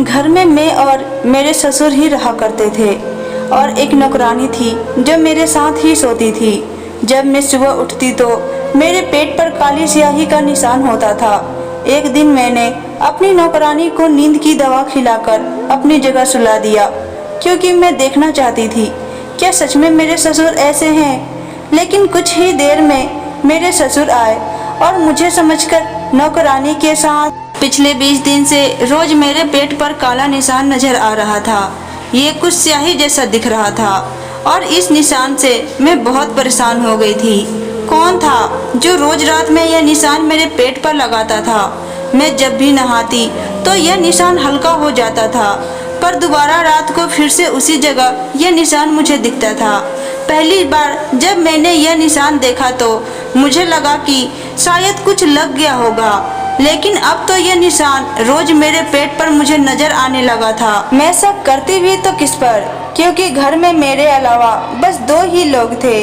घर में मैं और मेरे ससुर ही रहा करते थे और एक नौकरानी थी जो मेरे साथ ही सोती थी। जब मैं सुबह उठती तो मेरे पेट पर काली स्याही का निशान होता था। एक दिन मैंने अपनी नौकरानी को नींद की दवा खिलाकर अपनी जगह सुला दिया, क्योंकि मैं देखना चाहती थी क्या सच में मेरे ससुर ऐसे हैं। लेकिन कुछ ही देर में मेरे ससुर आए और मुझे समझकर नौकरानी के साथ पिछले 20 दिन से रोज मेरे पेट पर काला निशान नजर आ रहा था। ये कुछ स्याही जैसा दिख रहा था और इस निशान से मैं बहुत परेशान हो गई थी। कौन था जो रोज रात में यह निशान मेरे पेट पर लगाता था। मैं जब भी नहाती तो यह निशान हल्का हो जाता था, पर दोबारा रात को फिर से उसी जगह यह निशान मुझे दिखता था। पहली बार जब मैंने यह निशान देखा तो मुझे लगा कि शायद कुछ लग गया होगा, लेकिन अब तो यह निशान रोज मेरे पेट पर मुझे नजर आने लगा था। मैं सब करती भी तो किस पर, क्योंकि घर में मेरे अलावा बस 2 ही लोग थे,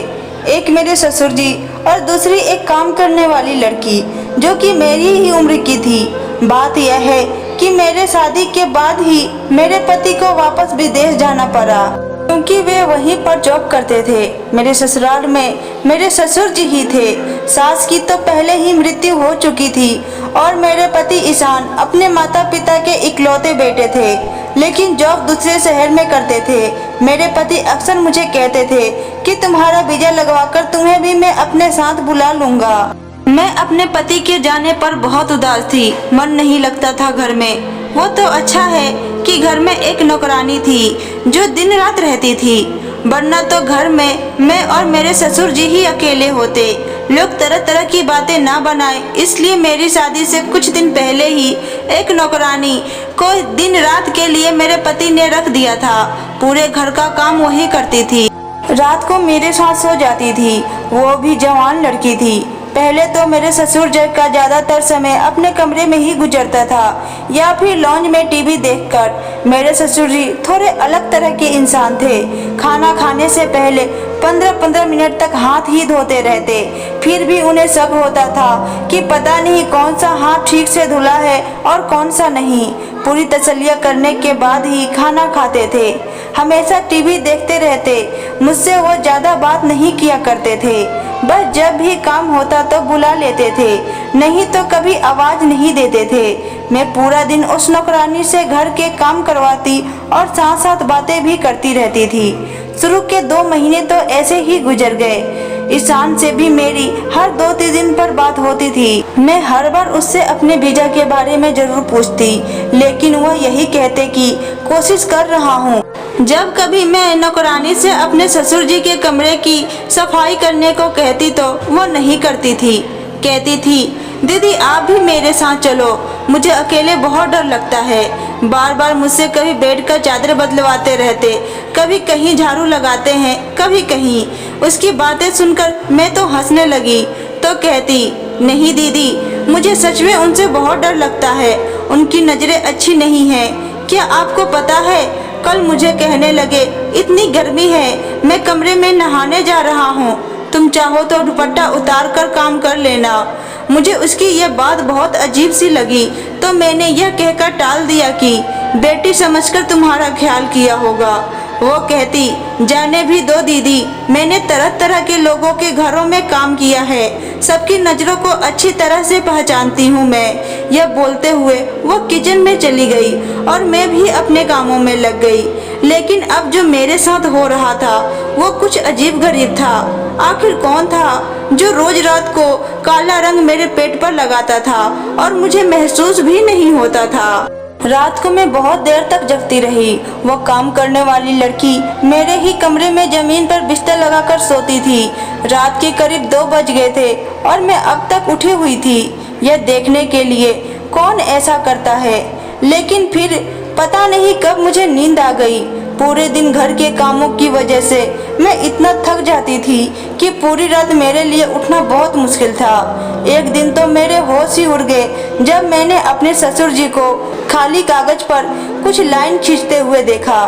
एक मेरे ससुर जी और दूसरी एक काम करने वाली लड़की जो कि मेरी ही उम्र की थी। बात यह है कि मेरे शादी के बाद ही मेरे पति को वापस विदेश जाना पड़ा, क्योंकि वे वहीं पर जॉब करते थे। मेरे ससुराल में मेरे ससुर जी ही थे। सास की तो पहले ही मृत्यु हो चुकी थी और मेरे पति ईशान अपने माता पिता के इकलौते बेटे थे, लेकिन जॉब दूसरे शहर में करते थे। मेरे पति अक्सर मुझे कहते थे कि तुम्हारा वीजा लगवाकर तुम्हें भी मैं अपने साथ बुला लूंगा। मैं अपने पति के जाने पर बहुत उदास थी, मन नहीं लगता था घर में। वो तो अच्छा है कि घर में एक नौकरानी थी जो दिन रात रहती थी, वरना तो घर में मैं और मेरे ससुर जी ही अकेले होते। लोग तरह तरह की बातें ना बनाए, इसलिए मेरी शादी से कुछ दिन पहले ही एक नौकरानी को दिन रात के लिए मेरे पति ने रख दिया था। पूरे घर का काम वही करती थी, रात को मेरे साथ सो जाती थी। वो भी जवान लड़की थी। पहले तो मेरे ससुर जी का ज़्यादातर समय अपने कमरे में ही गुजरता था या फिर लॉन्ज में टीवी देखकर। मेरे ससुर जी थोड़े अलग तरह के इंसान थे। खाना खाने से पहले 15-15 मिनट तक हाथ ही धोते रहते, फिर भी उन्हें शक होता था कि पता नहीं कौन सा हाथ ठीक से धुला है और कौन सा नहीं। पूरी तसल्लियाँ करने के बाद ही खाना खाते थे। हमेशा टीवी देखते रहते। मुझसे वो ज़्यादा बात नहीं किया करते थे, बस जब भी काम होता तो बुला लेते थे, नहीं तो कभी आवाज़ नहीं देते थे। मैं पूरा दिन उस नौकरानी से घर के काम करवाती और साथ साथ बातें भी करती रहती थी। शुरू के 2 महीने तो ऐसे ही गुजर गए। ईशान से भी मेरी हर 2-3 दिन पर बात होती थी। मैं हर बार उससे अपने वीजा के बारे में जरूर पूछती, लेकिन वह यही कहते कि कोशिश कर रहा हूँ। जब कभी मैं नौकरानी से अपने ससुर जी के कमरे की सफाई करने को कहती तो वो नहीं करती थी। कहती थी, दीदी आप भी मेरे साथ चलो, मुझे अकेले बहुत डर लगता है। बार बार मुझसे कभी बेड का चादर बदलवाते रहते, कभी कहीं झाड़ू लगाते हैं, कभी कहीं। उसकी बातें सुनकर मैं तो हंसने लगी तो कहती, नहीं दीदी, मुझे सच में उनसे बहुत डर लगता है, उनकी नज़रें अच्छी नहीं हैं। क्या आपको पता है, कल मुझे कहने लगे, इतनी गर्मी है, मैं कमरे में नहाने जा रहा हूँ, तुम चाहो तो दुपट्टा उतार कर काम कर लेना। मुझे उसकी यह बात बहुत अजीब सी लगी तो मैंने यह कहकर टाल दिया कि बेटी समझकर तुम्हारा ख्याल किया होगा। वो कहती, जाने भी दो दीदी, मैंने तरह तरह के लोगों के घरों में काम किया है, सबकी नज़रों को अच्छी तरह से पहचानती हूँ मैं। यह बोलते हुए वो किचन में चली गई और मैं भी अपने कामों में लग गई। लेकिन अब जो मेरे साथ हो रहा था वो कुछ अजीब गरीब था। आखिर कौन था जो रोज रात को काला रंग मेरे पेट पर लगाता था और मुझे महसूस भी नहीं होता था। रात को मैं बहुत देर तक जगती रही। वो काम करने वाली लड़की मेरे ही कमरे में जमीन पर बिस्तर लगाकर सोती थी। रात के करीब 2 बज गए थे और मैं अब तक उठी हुई थी यह देखने के लिए कौन ऐसा करता है। लेकिन फिर पता नहीं कब मुझे नींद आ गई। पूरे दिन घर के कामों की वजह से मैं इतना थक जाती थी कि पूरी रात मेरे लिए उठना बहुत मुश्किल था। एक दिन तो मेरे होश ही उड़ गए जब मैंने अपने ससुर जी को खाली कागज पर कुछ लाइन खींचते हुए देखा।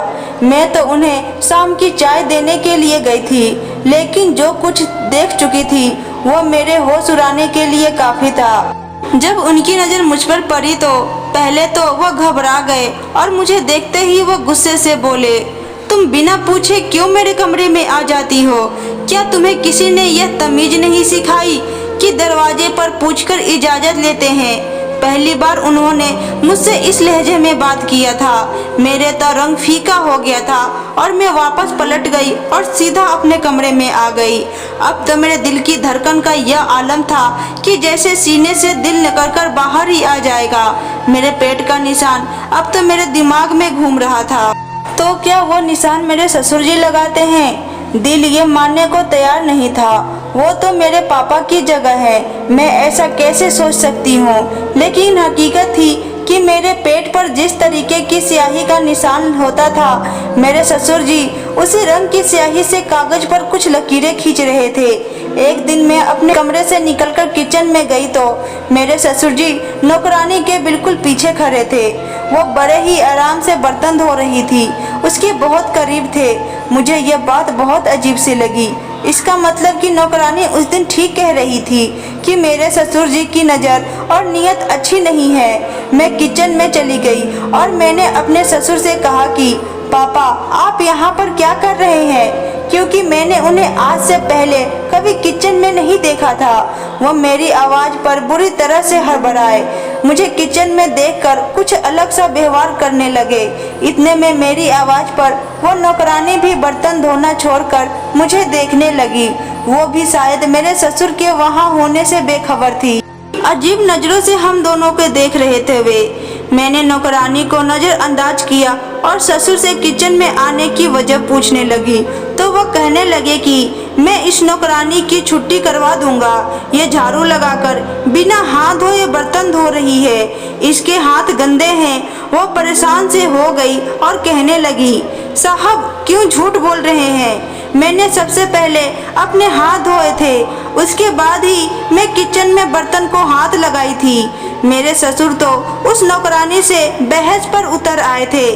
मैं तो उन्हें शाम की चाय देने के लिए गई थी, लेकिन जो कुछ देख चुकी थी वो मेरे होश उड़ाने के लिए काफ़ी था। जब उनकी नज़र मुझ पर पड़ी तो पहले तो वह घबरा गए और मुझे देखते ही वो गुस्से से बोले, तुम बिना पूछे क्यों मेरे कमरे में आ जाती हो? क्या तुम्हें किसी ने यह तमीज नहीं सिखाई कि दरवाजे पर पूछकर इजाज़त लेते हैं? पहली बार उन्होंने मुझसे इस लहजे में बात किया था। मेरे तो रंग फीका हो गया था और मैं वापस पलट गई और सीधा अपने कमरे में आ गई। अब तो मेरे दिल की धड़कन का यह आलम था कि जैसे सीने से दिल निकलकर बाहर ही आ जाएगा। मेरे पेट का निशान अब तो मेरे दिमाग में घूम रहा था। तो क्या वो निशान मेरे ससुर जी लगाते हैं? दिल ये मानने को तैयार नहीं था। वो तो मेरे पापा की जगह है, मैं ऐसा कैसे सोच सकती हूँ? लेकिन हकीकत थी कि मेरे पेट पर जिस तरीके की स्याही का निशान होता था, मेरे ससुर जी उसी रंग की स्याही से कागज पर कुछ लकीरें खींच रहे थे। एक दिन मैं अपने कमरे से निकलकर किचन में गई तो मेरे ससुर जी नौकरानी के बिल्कुल पीछे खड़े थे। वो बड़े ही आराम से बर्तन धो रही थी, उसके बहुत करीब थे। मुझे यह बात बहुत अजीब सी लगी। इसका मतलब कि नौकरानी उस दिन ठीक कह रही थी कि मेरे ससुर जी की नज़र और नीयत अच्छी नहीं है। मैं किचन में चली गई और मैंने अपने ससुर से कहा कि पापा, आप यहाँ पर क्या कर रहे हैं? क्योंकि मैंने उन्हें आज से पहले कभी किचन में नहीं देखा था। वो मेरी आवाज़ पर बुरी तरह से हड़बड़ाए। मुझे किचन में देखकर कुछ अलग सा व्यवहार करने लगे। इतने में मेरी आवाज़ पर वो नौकरानी भी बर्तन धोना छोड़कर मुझे देखने लगी। वो भी शायद मेरे ससुर के वहाँ होने से बेखबर थी। अजीब नज़रों से हम दोनों को देख रहे थे वे। मैंने नौकरानी को नज़रअंदाज किया और ससुर से किचन में आने की वजह पूछने लगी तो वो कहने लगे कि मैं इस नौकरानी की छुट्टी करवा दूंगा। ये झाड़ू लगाकर बिना हाथ धोए बर्तन धो रही है, इसके हाथ गंदे हैं। वो परेशान से हो गई और कहने लगी, साहब क्यों झूठ बोल रहे हैं? मैंने सबसे पहले अपने हाथ धोए थे, उसके बाद ही मैं किचन में बर्तन को हाथ लगाई थी। मेरे ससुर तो उस नौकरानी से बहस पर उतर आए थे।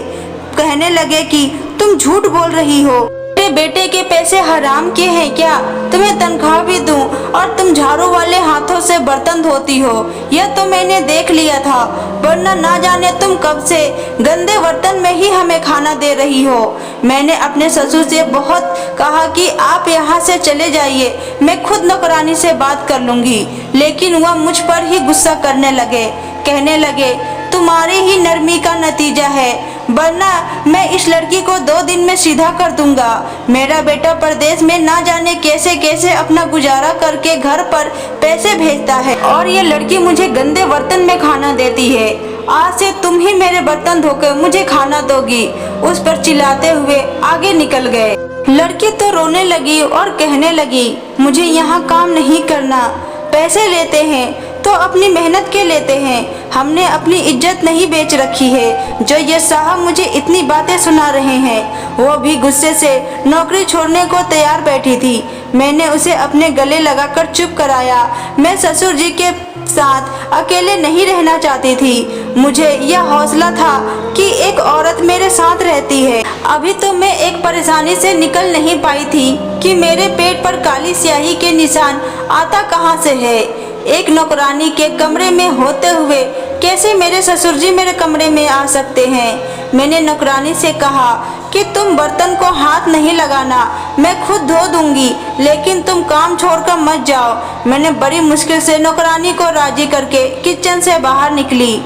कहने लगे कि तुम झूठ बोल रही हो, मेरे बेटे के पैसे हराम के हैं क्या? तुम्हें तनख्वाह भी दूं और तुम झाड़ू वाले हाथों से बर्तन धोती हो, यह तो मैंने देख लिया था। वरना ना जाने तुम कब से गंदे बर्तन में ही हमें खाना दे रही हो। मैंने अपने ससुर से बहुत कहा कि आप यहाँ से चले जाइए, मैं खुद नौकरानी से बात कर लूँगी, लेकिन वह मुझ पर ही गुस्सा करने लगे। कहने लगे, तुम्हारी ही नरमी का नतीजा है, वरना मैं इस लड़की को 2 दिन में सीधा कर दूंगा। मेरा बेटा परदेश में ना जाने कैसे कैसे अपना गुजारा करके घर पर पैसे भेजता है और ये लड़की मुझे गंदे बर्तन में खाना देती है। आज से तुम ही मेरे बर्तन धोकर मुझे खाना दोगी। उस पर चिल्लाते हुए आगे निकल गए। लड़की तो रोने लगी और कहने लगी, मुझे यहाँ काम नहीं करना, पैसे लेते हैं तो अपनी मेहनत के लेते हैं, हमने अपनी इज्जत नहीं बेच रखी है जो ये साहब मुझे इतनी बातें सुना रहे हैं। वो भी गुस्से से नौकरी छोड़ने को तैयार बैठी थी। मैंने उसे अपने गले लगाकर चुप कराया। मैं ससुर जी के साथ अकेले नहीं रहना चाहती थी। मुझे यह हौसला था कि एक औरत मेरे साथ रहती है। अभी तो मैं एक परेशानी से निकल नहीं पाई थी कि मेरे पेट पर काली स्याही के निशान आता कहाँ से है। एक नौकरानी के कमरे में होते हुए कैसे मेरे ससुर जी मेरे कमरे में आ सकते हैं? मैंने नौकरानी से कहा कि तुम बर्तन को हाथ नहीं लगाना, मैं खुद धो दूंगी, लेकिन तुम काम छोड़कर मत जाओ। मैंने बड़ी मुश्किल से नौकरानी को राजी करके किचन से बाहर निकली।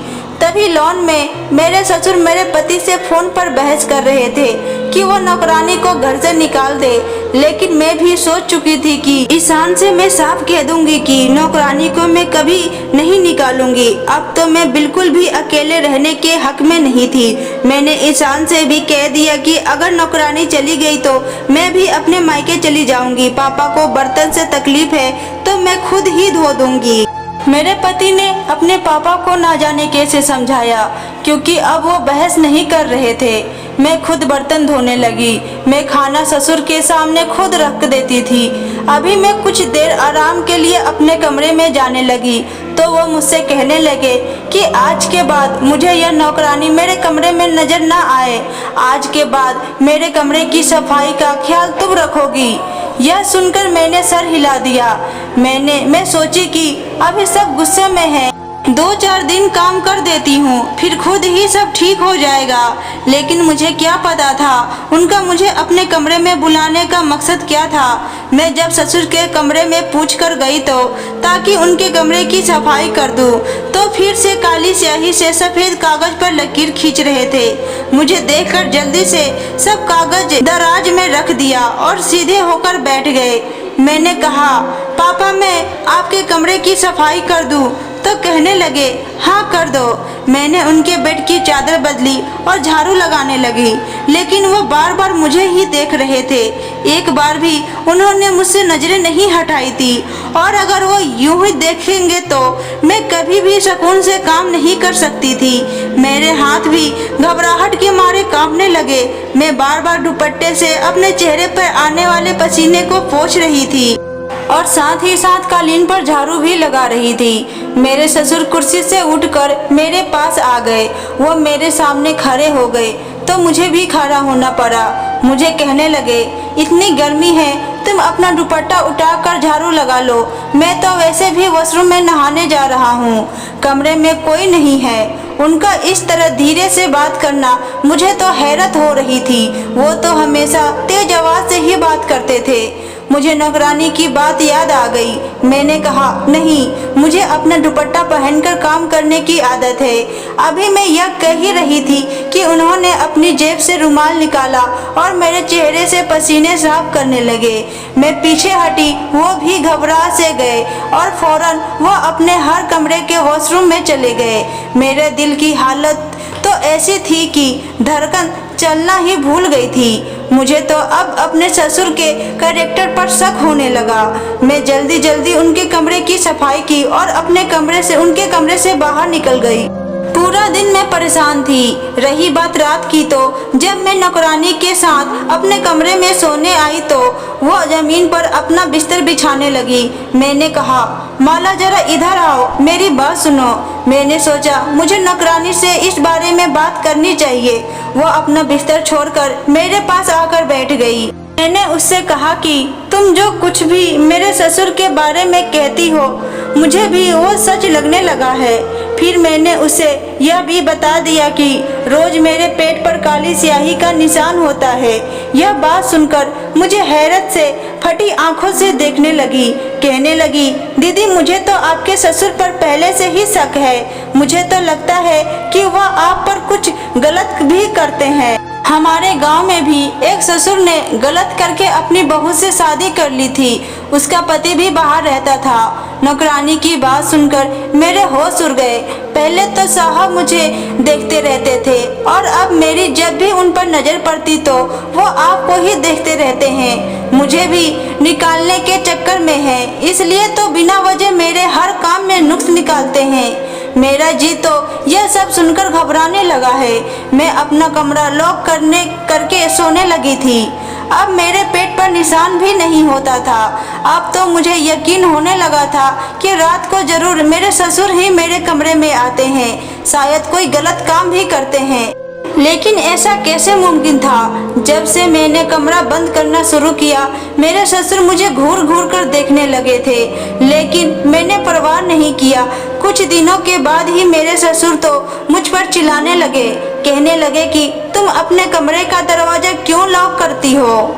तभी लॉन में मेरे ससुर मेरे पति से फोन पर बहस कर रहे थे कि वो नौकरानी को घर से निकाल दे, लेकिन मैं भी सोच चुकी थी कि ईशान से मैं साफ कह दूंगी कि नौकरानी को मैं कभी नहीं निकालूंगी। अब तो मैं बिल्कुल भी अकेले रहने के हक में नहीं थी। मैंने ईशान से भी कह दिया कि अगर नौकरानी चली गई तो मैं भी अपने मायके चली जाऊंगी। पापा को बर्तन से तकलीफ है तो मैं खुद ही धो दूंगी। मेरे पति ने अपने पापा को ना जाने कैसे समझाया, क्योंकि अब वो बहस नहीं कर रहे थे। मैं खुद बर्तन धोने लगी। मैं खाना ससुर के सामने खुद रख देती थी। अभी मैं कुछ देर आराम के लिए अपने कमरे में जाने लगी तो वो मुझसे कहने लगे कि आज के बाद मुझे यह नौकरानी मेरे कमरे में नजर ना आए। आज के बाद मेरे कमरे की सफाई का ख्याल तुम रखोगी। यह सुनकर मैंने सर हिला दिया। मैं सोची कि अभी सब गुस्से में हैं। 2-4 दिन काम कर देती हूँ, फिर खुद ही सब ठीक हो जाएगा। लेकिन मुझे क्या पता था उनका मुझे अपने कमरे में बुलाने का मकसद क्या था। मैं जब ससुर के कमरे में पूछ कर गई तो ताकि उनके कमरे की सफाई कर दूँ, तो फिर से काली स्याही से सफ़ेद कागज पर लकीर खींच रहे थे। मुझे देखकर जल्दी से सब कागज दराज में रख दिया और सीधे होकर बैठ गए। मैंने कहा, पापा मैं आपके कमरे की सफाई कर दूँ? तो कहने लगे, हाँ कर दो। मैंने उनके बेड की चादर बदली और झाड़ू लगाने लगी, लेकिन वो बार बार मुझे ही देख रहे थे। एक बार भी उन्होंने मुझसे नजरें नहीं हटाई थी, और अगर वो यूं ही देखेंगे तो मैं कभी भी सुकून से काम नहीं कर सकती थी। मेरे हाथ भी घबराहट के मारे कांपने लगे। मैं बार बार दुपट्टे से अपने चेहरे पर आने वाले पसीने को पोंछ रही थी और साथ ही साथ कालीन पर झाड़ू भी लगा रही थी। मेरे ससुर कुर्सी से उठकर मेरे पास आ गए। वो मेरे सामने खड़े हो गए तो मुझे भी खड़ा होना पड़ा। मुझे कहने लगे, इतनी गर्मी है, तुम अपना दुपट्टा उठाकर झाड़ू लगा लो। मैं तो वैसे भी वॉशरूम में नहाने जा रहा हूँ, कमरे में कोई नहीं है। उनका इस तरह धीरे से बात करना मुझे तो हैरत हो रही थी। वो तो हमेशा तेज आवाज से ही बात करते थे। मुझे नौकरानी की बात याद आ गई। मैंने कहा, नहीं, मुझे अपना दुपट्टा पहनकर काम करने की आदत है। अभी मैं यह कह ही रही थी कि उन्होंने अपनी जेब से रुमाल निकाला और मेरे चेहरे से पसीने साफ करने लगे। मैं पीछे हटी, वो भी घबरा से गए और फौरन वो अपने हर कमरे के वॉशरूम में चले गए। मेरे दिल की हालत तो ऐसी थी कि धड़कन चलना ही भूल गई थी। मुझे तो अब अपने ससुर के कैरेक्टर पर शक होने लगा। मैं जल्दी जल्दी उनके कमरे की सफाई की और अपने उनके कमरे से बाहर निकल गई। पूरा दिन मैं परेशान थी। रही बात रात की, तो जब मैं नौकरानी के साथ अपने कमरे में सोने आई तो वो जमीन पर अपना बिस्तर बिछाने लगी। मैंने कहा, माला जरा इधर आओ, मेरी बात सुनो। मैंने सोचा मुझे नौकरानी से इस बारे में बात करनी चाहिए। वो अपना बिस्तर छोड़कर मेरे पास आकर बैठ गई। मैंने उससे कहा कि तुम जो कुछ भी मेरे ससुर के बारे में कहती हो, मुझे भी वो सच लगने लगा है। फिर मैंने उसे यह भी बता दिया कि रोज मेरे पेट पर काली स्याही का निशान होता है। यह बात सुनकर मुझे हैरत से फटी आंखों से देखने लगी। कहने लगी, दीदी मुझे तो आपके ससुर पर पहले से ही शक है। मुझे तो लगता है कि वह आप पर कुछ गलत भी करते हैं। हमारे गांव में भी एक ससुर ने गलत करके अपनी बहू से शादी कर ली थी। उसका पति भी बाहर रहता था। नौकरानी की बात सुनकर मेरे होश उड़ गए। पहले तो साहब मुझे देखते रहते थे और अब मेरी जब भी उन पर नजर पड़ती तो वो आपको ही देखते रहते हैं। मुझे भी निकालने के चक्कर में है, इसलिए तो बिना वजह मेरे हर काम में नुक्स निकालते हैं। मेरा जी तो यह सब सुनकर घबराने लगा है। मैं अपना कमरा लॉक करके सोने लगी थी। अब मेरे पेट पर निशान भी नहीं होता था। अब तो मुझे यकीन होने लगा था कि रात को जरूर मेरे ससुर ही मेरे कमरे में आते हैं, शायद कोई गलत काम भी करते हैं। लेकिन ऐसा कैसे मुमकिन था? जब से मैंने कमरा बंद करना शुरू किया, मेरे ससुर मुझे घूर घूर कर देखने लगे थे, लेकिन मैंने परवाह नहीं किया। कुछ दिनों के बाद ही मेरे ससुर तो मुझ पर चिल्लाने लगे। कहने लगे कि तुम अपने कमरे का दरवाजा क्यों लॉक करती हो?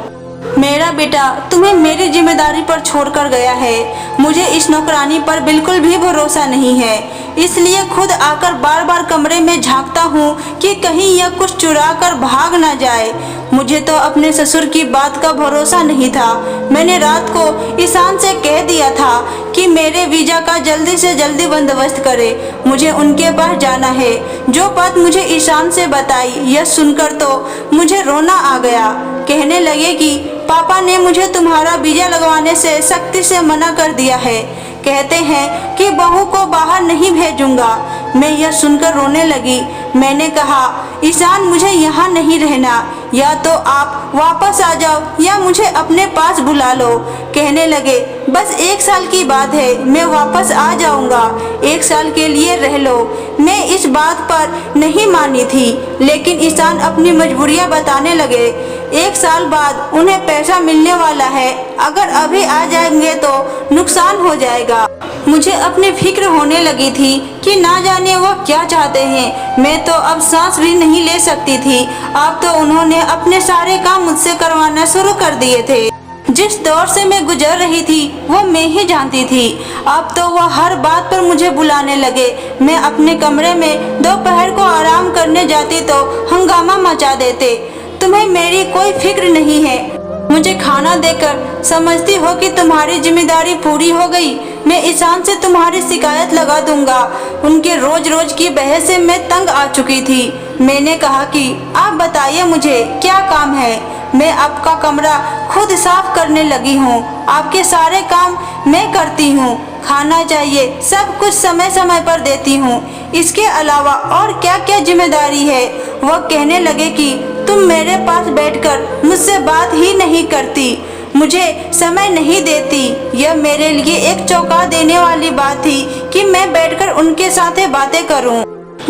मेरा बेटा तुम्हें मेरी जिम्मेदारी पर छोड़कर गया है। मुझे इस नौकरानी पर बिल्कुल भी भरोसा नहीं है, इसलिए खुद आकर बार बार कमरे में झांकता हूँ कि कहीं यह कुछ चुरा कर भाग ना जाए। मुझे तो अपने ससुर की बात का भरोसा नहीं था। मैंने रात को ईशान से कह दिया था कि मेरे वीजा का जल्दी से जल्दी बंदोबस्त करे, मुझे उनके पास जाना है। जो बात मुझे ईशान से बताई, यह सुनकर तो मुझे रोना आ गया। कहने लगे कि पापा ने मुझे तुम्हारा वीजा लगवाने से सख्ती से मना कर दिया है। कहते हैं कि बहू को बाहर नहीं भेजूंगा। मैं यह सुनकर रोने लगी। मैंने कहा, ईशान मुझे यहाँ नहीं रहना, या तो आप वापस आ जाओ या मुझे अपने पास बुला लो। कहने लगे, बस 1 साल की बात है, मैं वापस आ जाऊंगा, 1 साल के लिए रह लो। मैं इस बात पर नहीं मानी थी, लेकिन ईशान अपनी मजबूरियां बताने लगे। 1 साल बाद उन्हें पैसा मिलने वाला है, अगर अभी आ जाएंगे तो नुकसान हो जाएगा। मुझे अपनी फिक्र होने लगी थी कि ना जाने वो क्या चाहते हैं। मैं तो अब सांस भी नहीं ले सकती थी। अब तो उन्होंने अपने सारे काम मुझसे करवाना शुरू कर दिए थे। जिस दौर से मैं गुजर रही थी वो मैं ही जानती थी। अब तो वह हर बात पर मुझे बुलाने लगे। मैं अपने कमरे में दोपहर को आराम करने जाती तो हंगामा मचा देते। तुम्हें मेरी कोई फिक्र नहीं है। मुझे खाना देकर समझती हो कि तुम्हारी जिम्मेदारी पूरी हो गई। मैं ईशान से तुम्हारी शिकायत लगा दूंगा। उनके रोज रोज की बहस से मैं तंग आ चुकी थी। मैंने कहा कि आप बताइए मुझे क्या काम है। मैं आपका कमरा खुद साफ करने लगी हूँ। आपके सारे काम मैं करती हूँ। खाना चाहिए सब कुछ समय समय पर देती हूँ। इसके अलावा और क्या क्या जिम्मेदारी है। वह कहने लगे कि तुम मेरे पास बैठकर मुझसे बात ही नहीं करती, मुझे समय नहीं देती। यह मेरे लिए एक चौंका देने वाली बात थी कि मैं बैठकर उनके साथ बातें करूं।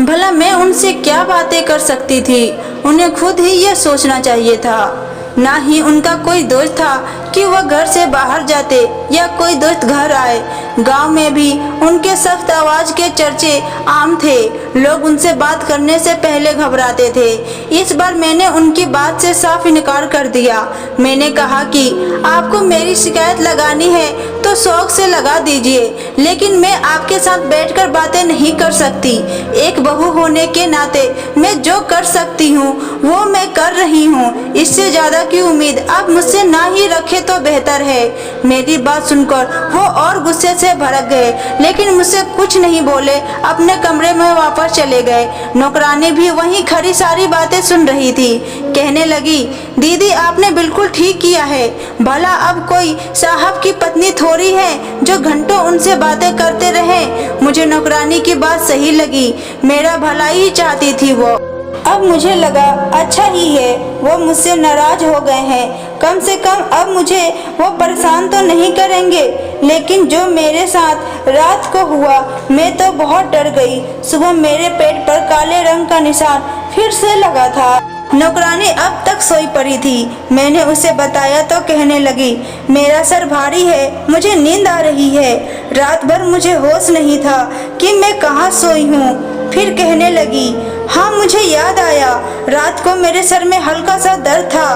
भला मैं उनसे क्या बातें कर सकती थी। उन्हें खुद ही यह सोचना चाहिए था। ना ही उनका कोई दोस्त था कि वह घर से बाहर जाते या कोई दोस्त घर आए। गांव में भी उनके सख्त आवाज के चर्चे आम थे। लोग उनसे बात करने से पहले घबराते थे। इस बार मैंने उनकी बात से साफ इनकार कर दिया। मैंने कहा कि आपको मेरी शिकायत लगानी है तो शौक से लगा दीजिए, लेकिन मैं आपके साथ बैठकर बातें नहीं कर सकती। एक बहू होने के नाते मैं जो कर सकती हूँ वो मैं कर रही हूँ। इससे ज्यादा की उम्मीद आप मुझसे ना ही रखे तो बेहतर है। मेरी बात सुनकर वो और गुस्से से भड़क गए, लेकिन मुझसे कुछ नहीं बोले, अपने कमरे में वापस चले गए। नौकरानी भी वहीं खड़ी सारी बातें सुन रही थी। कहने लगी, दीदी आपने बिल्कुल ठीक किया है। भला अब कोई साहब की पत्नी थोड़ी है जो घंटों उनसे बातें करते रहे। मुझे नौकरानी की बात सही लगी। मेरा भलाई ही चाहती थी वो। अब मुझे लगा अच्छा ही है वो मुझसे नाराज हो गए हैं। कम से कम अब मुझे वो परेशान तो नहीं करेंगे। लेकिन जो मेरे साथ रात को हुआ मैं तो बहुत डर गई। सुबह मेरे पेट पर काले रंग का निशान फिर से लगा था। नौकरानी अब तक सोई पड़ी थी। मैंने उसे बताया तो कहने लगी, मेरा सर भारी है, मुझे नींद आ रही है। रात भर मुझे होश नहीं था कि मैं कहाँ सोई हूँ। फिर कहने लगी, हाँ मुझे याद आया, रात को मेरे सर में हल्का सा दर्द था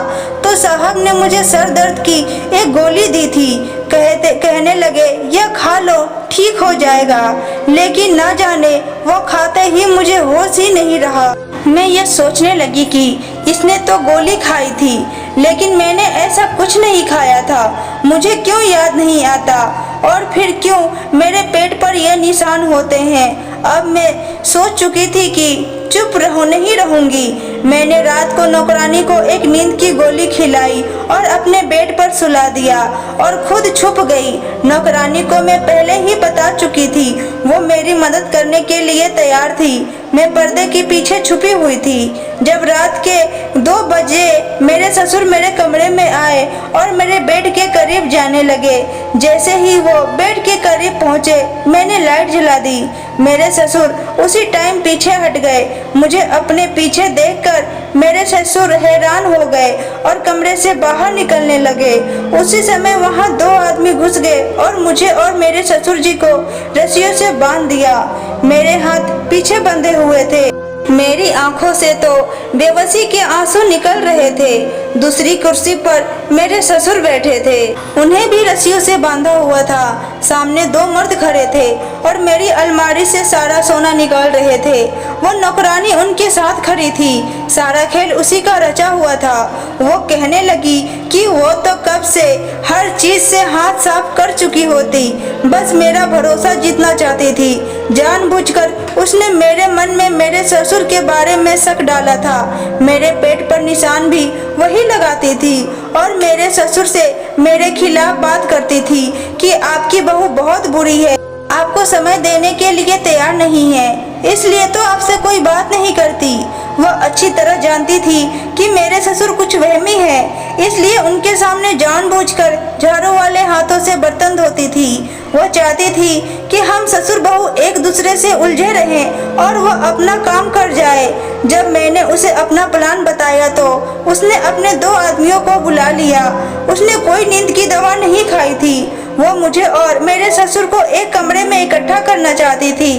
तो साहब ने मुझे सर दर्द की एक गोली दी थी। कहने लगे यह खा लो ठीक हो जाएगा। लेकिन ना जाने वो खाते ही मुझे होश ही नहीं रहा। मैं ये सोचने लगी कि इसने तो गोली खाई थी, लेकिन मैंने ऐसा कुछ नहीं खाया था। मुझे क्यों याद नहीं आता और फिर क्यों मेरे पेट पर यह निशान होते हैं। अब मैं सोच चुकी थी कि चुप नहीं रहूंगी। मैंने रात को नौकरानी को एक नींद की गोली खिलाई और अपने बेड पर सुला दिया और खुद छुप गई। नौकरानी को मैं पहले ही बता चुकी थी। वो मेरी मदद करने के लिए तैयार थी। मैं पर्दे के पीछे छुपी हुई थी। जब रात के 2 बजे मेरे ससुर मेरे कमरे में आए और मेरे बेड के करीब जाने लगे। जैसे ही वो बेड के करीब पहुंचे मैंने लाइट जला दी। मेरे ससुर उसी टाइम पीछे हट गए। मुझे अपने पीछे देखकर मेरे ससुर हैरान हो गए और कमरे से बाहर निकलने लगे। उसी समय वहां 2 आदमी घुस गए और मुझे और मेरे ससुर जी को रस्सियों से बांध दिया। मेरे हाथ पीछे बंधे हुए थे। मेरी आंखों से तो बेबसी के आंसू निकल रहे थे। दूसरी कुर्सी पर मेरे ससुर बैठे थे, उन्हें भी रस्सियों से बांधा हुआ था। सामने 2 मर्द खड़े थे और मेरी अलमारी से सारा सोना निकाल रहे थे। वो नौकरानी उनके साथ खड़ी थी। सारा खेल उसी का रचा हुआ था। वो कहने लगी कि वो तो कब से हर चीज से हाथ साफ कर चुकी होती, बस मेरा भरोसा जीतना चाहती थी। जानबूझकर उसने मेरे मन में मेरे ससुर के बारे में शक डाला था। मेरे पेट पर निशान भी वही लगाती थी और मेरे ससुर से मेरे खिलाफ बात करती थी कि आपकी बहू बहुत बुरी है, आपको समय देने के लिए तैयार नहीं है, इसलिए तो आपसे कोई बात नहीं करती। वह अच्छी तरह जानती थी कि मेरे ससुर कुछ वहमी है, इसलिए उनके सामने जानबूझकर झाड़ू वाले हाथों से बर्तन धोती थी। वो चाहती थी कि हम ससुर बहू एक दूसरे से उलझे रहें और वो अपना काम कर जाए। जब मैंने उसे अपना प्लान बताया तो उसने अपने 2 आदमियों को बुला लिया। उसने कोई नींद की दवा नहीं खाई थी। वो मुझे और मेरे ससुर को एक कमरे में इकट्ठा करना चाहती थी,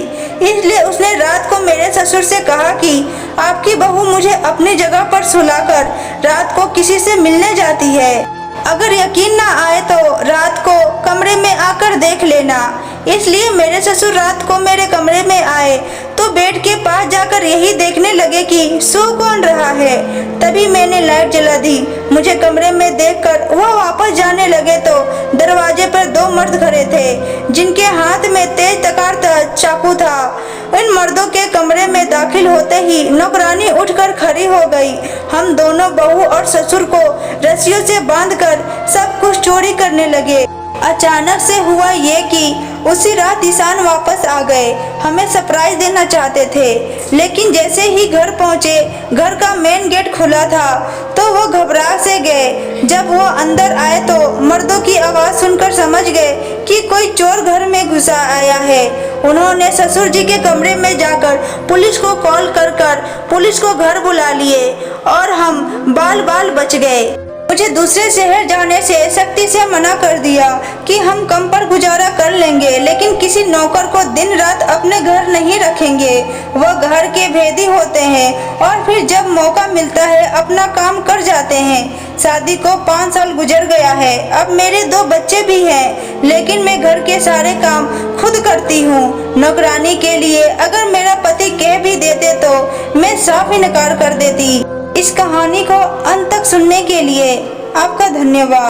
इसलिए उसने रात को मेरे ससुर से कहा कि आपकी बहू मुझे अपनी जगह पर सुलाकर रात को किसी से मिलने जाती है। अगर यकीन ना आए तो रात को कमरे में आकर देख लेना। इसलिए मेरे ससुर रात को मेरे कमरे में आए तो बेड के पास जाकर यही देखने लगे कि सो कौन रहा है। तभी मैंने लाइट जला दी। मुझे कमरे में देखकर वह वापस जाने लगे तो दरवाजे पर 2 मर्द खड़े थे, जिनके हाथ में तेज तकार चाकू था। इन मर्दों के कमरे में दाखिल होते ही नौकरानी उठकर खड़ी हो गई। हम दोनों बहू और ससुर को रस्सियों से बांधकर सब कुछ चोरी करने लगे। अचानक से हुआ ये कि उसी रात ईशान वापस आ गए। हमें सरप्राइज देना चाहते थे, लेकिन जैसे ही घर पहुंचे, घर का मेन गेट खुला था तो वो घबरा से गए। जब वो अंदर आए तो मर्दों की आवाज सुनकर समझ गए कि कोई चोर घर में घुसा आया है। उन्होंने ससुर जी के कमरे में जाकर पुलिस को कॉल कर पुलिस को घर बुला लिए और हम बाल बाल बच गए। मुझे दूसरे शहर जाने से सख्ती से मना कर दिया कि हम कम पर गुजारा कर लेंगे, लेकिन किसी नौकर को दिन रात अपने घर नहीं रखेंगे। वह घर के भेदी होते हैं और फिर जब मौका मिलता है अपना काम कर जाते हैं। शादी को 5 साल गुजर गया है। अब मेरे 2 बच्चे भी हैं, लेकिन मैं घर के सारे काम खुद करती हूँ। नौकरानी के लिए अगर मेरा पति कह भी देते तो मैं साफ इनकार कर देती। इस कहानी को अंत तक सुनने के लिए आपका धन्यवाद।